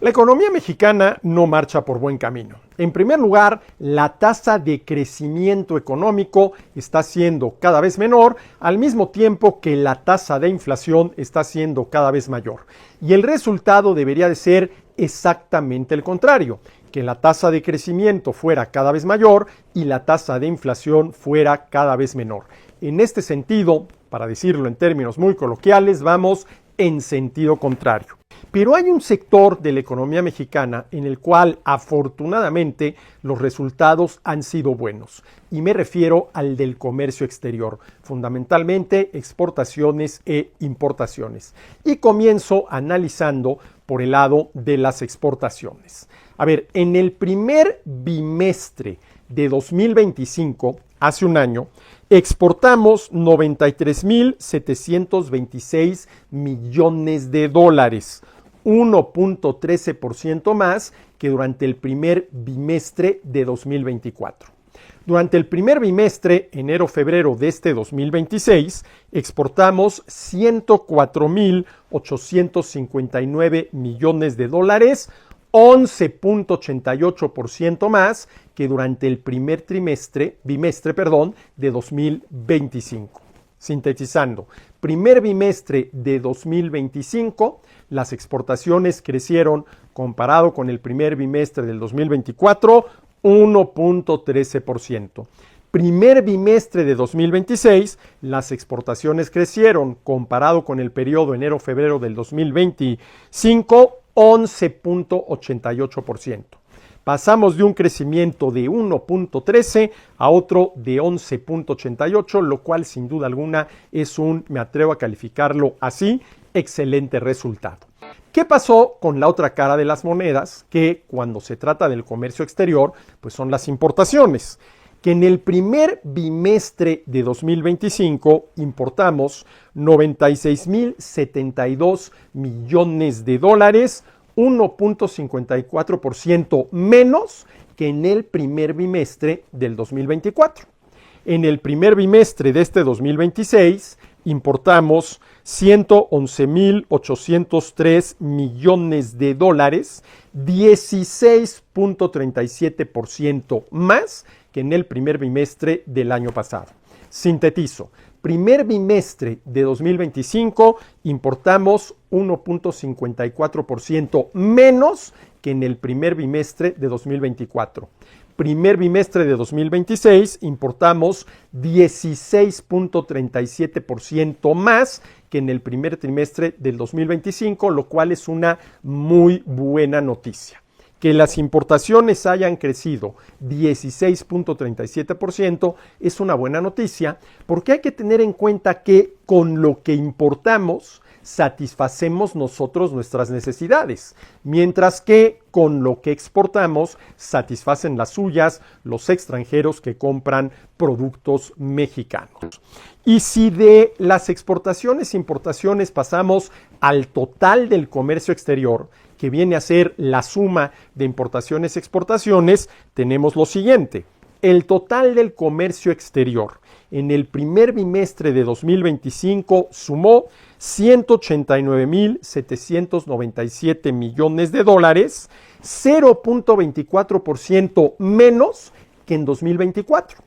La economía mexicana no marcha por buen camino. En primer lugar, la tasa de crecimiento económico está siendo cada vez menor, al mismo tiempo que la tasa de inflación está siendo cada vez mayor. Y el resultado debería de ser exactamente el contrario, que la tasa de crecimiento fuera cada vez mayor y la tasa de inflación fuera cada vez menor. En este sentido, para decirlo en términos muy coloquiales, vamos en sentido contrario. Pero hay un sector de la economía mexicana en el cual afortunadamente los resultados han sido buenos y me refiero al del comercio exterior, fundamentalmente exportaciones e importaciones. Y comienzo analizando por el lado de las exportaciones. A ver, en el primer bimestre de 2025, hace un año, exportamos 93,726 millones de dólares, 1.13% más que durante el primer bimestre de 2024. Durante el primer bimestre, enero-febrero de este 2026, exportamos 104,859 millones de dólares, 11.88% más que durante el primer bimestre de 2025. Sintetizando, primer bimestre de 2025, las exportaciones crecieron comparado con el primer bimestre del 2024, 1.13%. Primer bimestre de 2026, las exportaciones crecieron comparado con el periodo enero-febrero del 2025, 11.88%. Pasamos de un crecimiento de 1.13 a otro de 11.88, lo cual sin duda alguna es me atrevo a calificarlo así, excelente resultado. ¿Qué pasó con la otra cara de las monedas? Que cuando se trata del comercio exterior, pues son las importaciones. Que en el primer bimestre de 2025 importamos 96,072 millones de dólares, 1.54% menos que en el primer bimestre del 2024. En el primer bimestre de este 2026 importamos 111,803 millones de dólares, 16.37% más que en el primer bimestre del año pasado. Sintetizo, primer bimestre de 2025 importamos 1.54% menos que en el primer bimestre de 2024. Primer bimestre de 2026 importamos 16.37% más que en el primer trimestre del 2025, lo cual es una muy buena noticia. Que las importaciones hayan crecido 16.37% es una buena noticia porque hay que tener en cuenta que con lo que importamos satisfacemos nosotros nuestras necesidades, mientras que con lo que exportamos satisfacen las suyas los extranjeros que compran productos mexicanos. Y si de las exportaciones e importaciones pasamos al total del comercio exterior, que viene a ser la suma de importaciones y exportaciones, tenemos lo siguiente. El total del comercio exterior en el primer bimestre de 2025 sumó 189,797 millones de dólares, 0.24% menos que en 2024.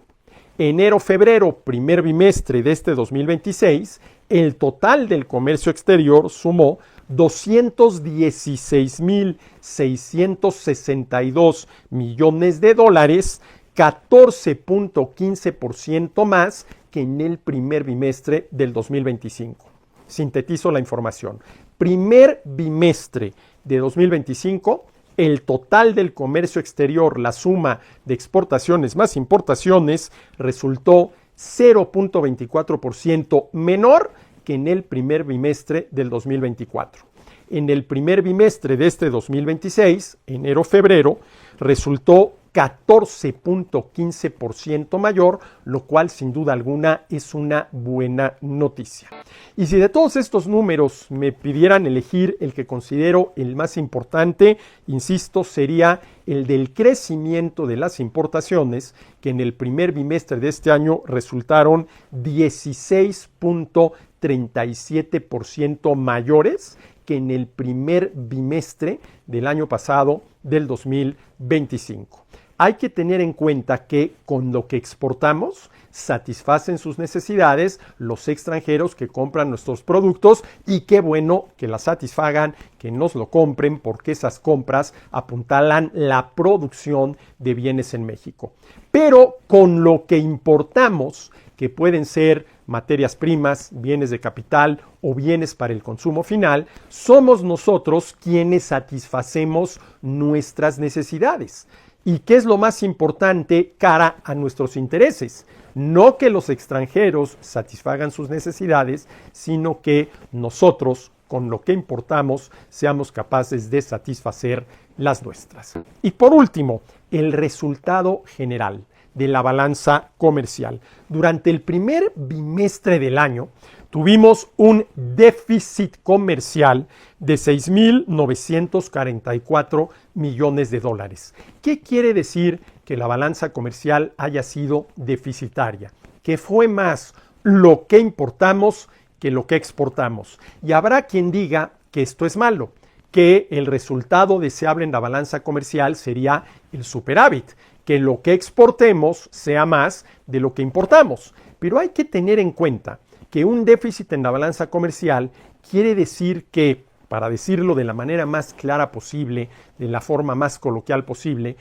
Enero-febrero, primer bimestre de este 2026, el total del comercio exterior sumó 216,662 millones de dólares, 14.15% más que en el primer bimestre del 2025. Sintetizo la información. Primer bimestre de 2025, el total del comercio exterior, la suma de exportaciones más importaciones, resultó 0.24% menor que en el primer bimestre del 2024. En el primer bimestre de este 2026, enero-febrero, resultó 14.15% mayor, lo cual sin duda alguna es una buena noticia. Y si de todos estos números me pidieran elegir el que considero el más importante, insisto, sería el del crecimiento de las importaciones, que en el primer bimestre de este año resultaron 16.37% mayores que en el primer bimestre del año pasado, del 2025. Hay que tener en cuenta que con lo que exportamos satisfacen sus necesidades los extranjeros que compran nuestros productos, y qué bueno que las satisfagan, que nos lo compren, porque esas compras apuntalan la producción de bienes en México. Pero con lo que importamos, que pueden ser materias primas, bienes de capital o bienes para el consumo final, somos nosotros quienes satisfacemos nuestras necesidades. ¿Y qué es lo más importante cara a nuestros intereses? No que los extranjeros satisfagan sus necesidades, sino que nosotros, con lo que importamos, seamos capaces de satisfacer las nuestras. Y por último, el resultado general de la balanza comercial. Durante el primer bimestre del año, tuvimos un déficit comercial de 6.944 millones de dólares. ¿Qué quiere decir que la balanza comercial haya sido deficitaria? Que fue más lo que importamos que lo que exportamos. Y habrá quien diga que esto es malo, que el resultado deseable en la balanza comercial sería el superávit, que lo que exportemos sea más de lo que importamos. Pero hay que tener en cuenta que un déficit en la balanza comercial quiere decir que, para decirlo de la manera más clara posible, de la forma más coloquial posible,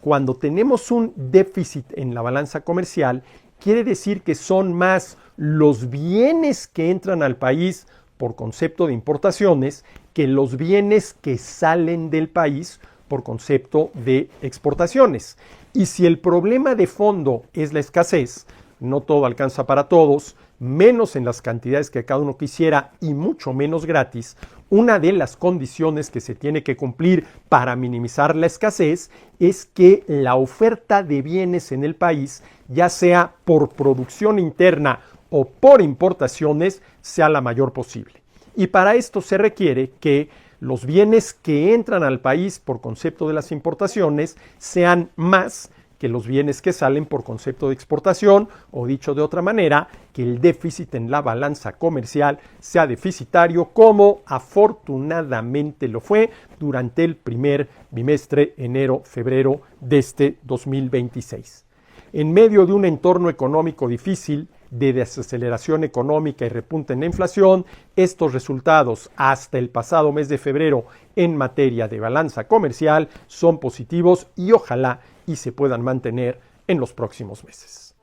cuando tenemos un déficit en la balanza comercial, quiere decir que son más los bienes que entran al país por concepto de importaciones que los bienes que salen del país por concepto de exportaciones. Y si el problema de fondo es la escasez, no todo alcanza para todos, menos en las cantidades que cada uno quisiera y mucho menos gratis, una de las condiciones que se tiene que cumplir para minimizar la escasez es que la oferta de bienes en el país, ya sea por producción interna o por importaciones, sea la mayor posible. Y para esto se requiere que los bienes que entran al país por concepto de las importaciones sean más que los bienes que salen por concepto de exportación, o dicho de otra manera, que el déficit en la balanza comercial sea deficitario, como afortunadamente lo fue durante el primer bimestre, enero-febrero de este 2026. En medio de un entorno económico difícil, de desaceleración económica y repunte en la inflación, estos resultados hasta el pasado mes de febrero en materia de balanza comercial son positivos y ojalá y se puedan mantener en los próximos meses.